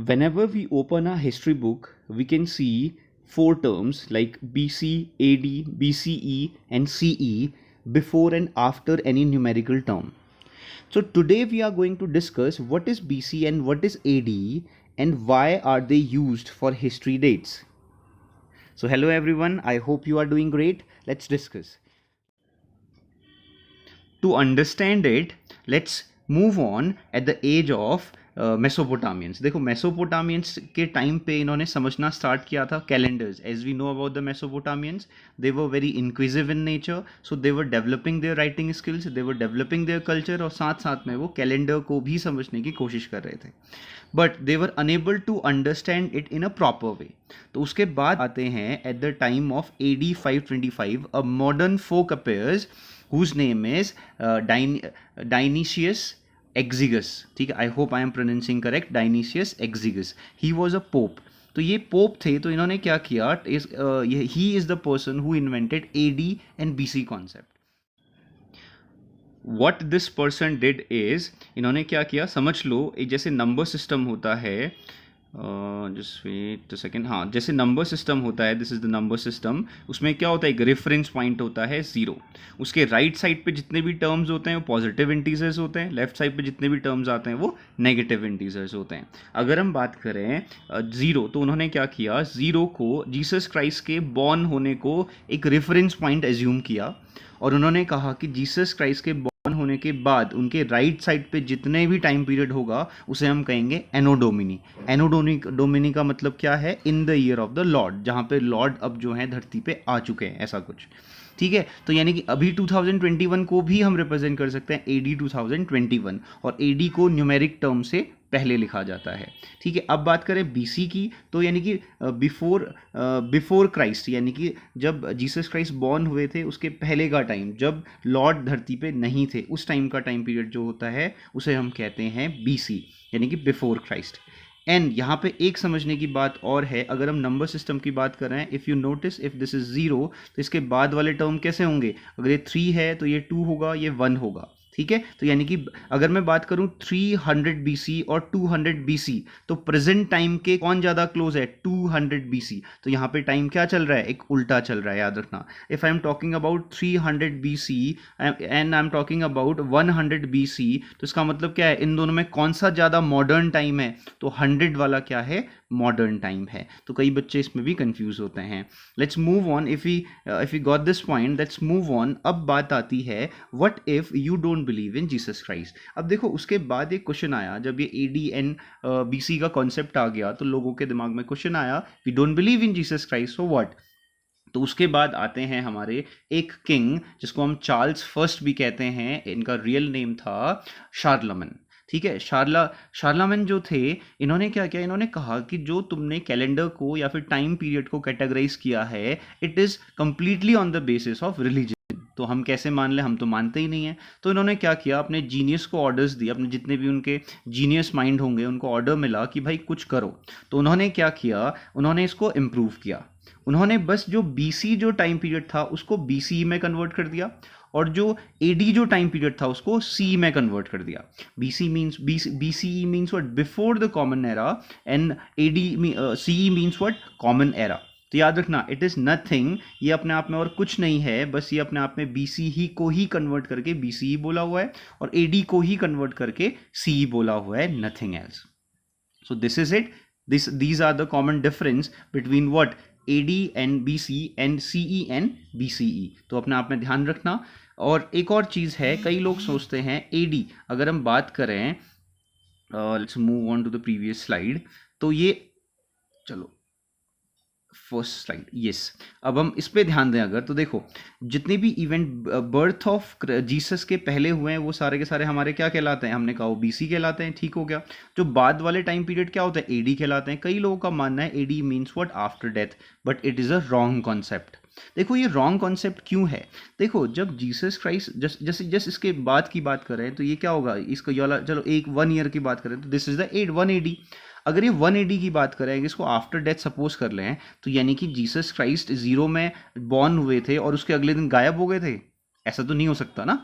Whenever we open a history book, we can see four terms like BC, AD, BCE, and CE before and after any numerical term. So today we are going to discuss what is BC and what is AD and why are they used for history dates. So hello everyone, I hope you are doing great. Let's discuss. To understand it, let's move on at the age of मेसोपोटामियंस. देखो मेसोपोटामियंस के time पे इन्होंने समझना start किया था calendars. As we know about the Mesopotamians, they were very inquisitive in nature, so they were developing their writing skills, they were developing their culture, और साथ साथ में वो कैलेंडर को भी समझने की कोशिश कर रहे थे. But they were unable to understand it in a proper way. तो उसके बाद आते हैं at the time of AD 525 a modern folk appears whose name is Dionysius Exiguus. ठीक है, I hope I am pronouncing correct. Dionysius Exiguus. He was a pope. तो ये pope थे, तो इन्होंने क्या किया, he is the person who invented AD and BC concept. What this person did is, इन्होंने क्या किया समझ लो. एक जैसे नंबर सिस्टम होता है, जस्ट वेट अ सेकेंड. हाँ, जैसे नंबर सिस्टम होता है, this is the number system. उसमें क्या होता है, एक रेफरेंस पॉइंट होता है 0. उसके राइट साइड पे जितने भी टर्म्स होते हैं वो पॉजिटिव इंटीजर्स होते हैं, लेफ्ट साइड पे जितने भी टर्म्स आते हैं वो नेगेटिव इंटीजर्स होते हैं. अगर हम बात करें 0, तो उन्होंने क्या किया, 0 को जीसस क्राइस्ट के बॉर्न होने को एक रेफरेंस पॉइंट एज्यूम किया, और उन्होंने कहा कि जीसस क्राइस्ट के बॉर्न होने के बाद उनके राइट साइड पे जितने भी टाइम पीरियड होगा उसे हम कहेंगे एनो डोमिनी. एनो डोमिनी का मतलब क्या है, in the year of the Lord, जहाँ पे लॉर्ड अब जो है धरती पे आ चुके हैं, ऐसा कुछ. ठीक है, तो यानी कि अभी 2021 को भी हम रिप्रेजेंट कर सकते हैं AD 2021, और AD को न्यूमेरिक टर्म से पहले लिखा जाता है. ठीक है, अब बात करें BC की, तो यानी कि बिफोर क्राइस्ट, यानी कि जब जीसस क्राइस्ट बॉर्न हुए थे उसके पहले का टाइम, जब लॉर्ड धरती पे नहीं थे, उस टाइम का टाइम पीरियड जो होता है उसे हम कहते हैं BC, यानी कि बिफोर क्राइस्ट. एंड यहाँ पे एक समझने की बात और है, अगर हम नंबर सिस्टम की बात कर रहे हैं, if you notice if this is 0, तो इसके बाद वाले टर्म कैसे होंगे, अगर ये 3 है तो ये 2 होगा, ये 1 होगा. ठीक है, तो यानी कि अगर मैं बात करूं 300 BC और 200 BC, तो प्रेजेंट टाइम के कौन ज़्यादा क्लोज है, 200 BC. तो यहाँ पे टाइम क्या चल रहा है, एक उल्टा चल रहा है, याद रखना. If I am talking about 300 BC and I am talking about 100 BC, तो इसका मतलब क्या है, इन दोनों में कौन सा ज़्यादा मॉडर्न टाइम है, तो 100 वाला क्या है, मॉडर्न टाइम है. तो कई बच्चे इसमें भी कंफ्यूज होते हैं. Let's move on. If you got this point, let's move on. अब बात आती है, what if you don't believe in Jesus Christ. अब देखो उसके बाद एक क्वेश्चन आया, जब ये AD एंड BC का कॉन्सेप्ट आ गया, तो लोगों के दिमाग में क्वेश्चन आया, we don't believe in Jesus Christ, so what. तो उसके बाद आते हैं हमारे एक किंग, जिसको हम चार्ल्स फर्स्ट भी कहते हैं, इनका रियल नेम था शार्लमेन. ठीक है, शार्लमेन जो थे, इन्होंने क्या किया, इन्होंने कहा कि जो तुमने कैलेंडर को या फिर टाइम पीरियड को कैटेगराइज किया है, it is completely on the basis of religion. तो हम कैसे मान ले, हम तो मानते ही नहीं है. तो इन्होंने क्या किया, अपने जीनियस को ऑर्डर्स दिए, अपने जितने भी उनके जीनियस माइंड होंगे उनको ऑर्डर मिला कि भाई कुछ करो. तो उन्होंने क्या किया, उन्होंने इसको इम्प्रूव किया. उन्होंने बस जो BC जो टाइम पीरियड था उसको BCE में कन्वर्ट कर दिया, और जो AD जो टाइम पीरियड था उसको CE में कन्वर्ट कर दिया. BCE means what, before the common era, and CE means what, common era. तो याद रखना, इट इज़ नथिंग, ये अपने आप में और कुछ नहीं है, बस ये अपने आप में BC ही को ही कन्वर्ट करके BCE बोला हुआ है, और AD को ही कन्वर्ट करके CE बोला हुआ है, nothing else. So this is it. These are the common difference between what, AD and BC and CE and BCE. तो अपने आप में ध्यान रखना. और एक और चीज़ है, कई लोग सोचते हैं AD, अगर हम बात करें, let's move on to the previous slide. तो ये, चलो फर्स्ट स्लाइड, यस. अब हम इस पे ध्यान दें अगर, तो देखो जितने भी इवेंट बर्थ ऑफ जीसस के पहले हुए हैं वो सारे के सारे हमारे क्या कहलाते हैं, हमने कहा वो BC कहलाते हैं. ठीक हो गया. जो बाद वाले टाइम पीरियड क्या होता है, AD कहलाते हैं. कई लोगों का मानना है AD means what, after death, but it is a wrong concept. देखो ये रॉन्ग कॉन्सेप्ट क्यों है, देखो जब जीसस क्राइस्ट जस्ट इसके बाद की बात करें तो ये क्या होगा, इसको ये वाला, चलो एक 1 ईयर की बात करें तो दिस इज द 1 AD. अगर ये 1 AD की बात करें, इसको आफ्टर डेथ सपोज कर लें, तो यानी कि जीसस क्राइस्ट 0 में बॉर्न हुए थे और उसके अगले दिन गायब हो गए थे, ऐसा तो नहीं हो सकता ना.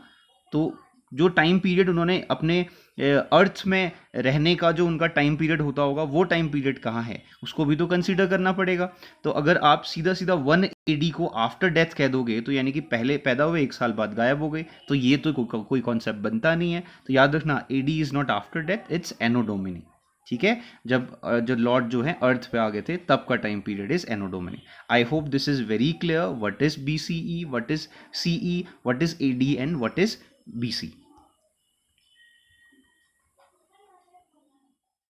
तो जो टाइम पीरियड उन्होंने अपने अर्थ में रहने का जो उनका टाइम पीरियड होता होगा, वो टाइम पीरियड कहाँ है, उसको भी तो कंसीडर करना पड़ेगा। तो अगर आप सीधा सीधा 1 AD को आफ्टर डेथ कह दोगे तो यानी कि पहले पैदा हुए 1 साल बाद गायब हो गए, तो ये तो कोई कॉन्सेप्ट बनता नहीं है। तो याद रखना, AD is not after death, it's anno domini. ठीक है, जब जो लॉर्ड जो है अर्थ पे आ गए थे तब का time period is anno domini. I hope this is very clear, what is BCE, what is CE, what is AD and what is BC।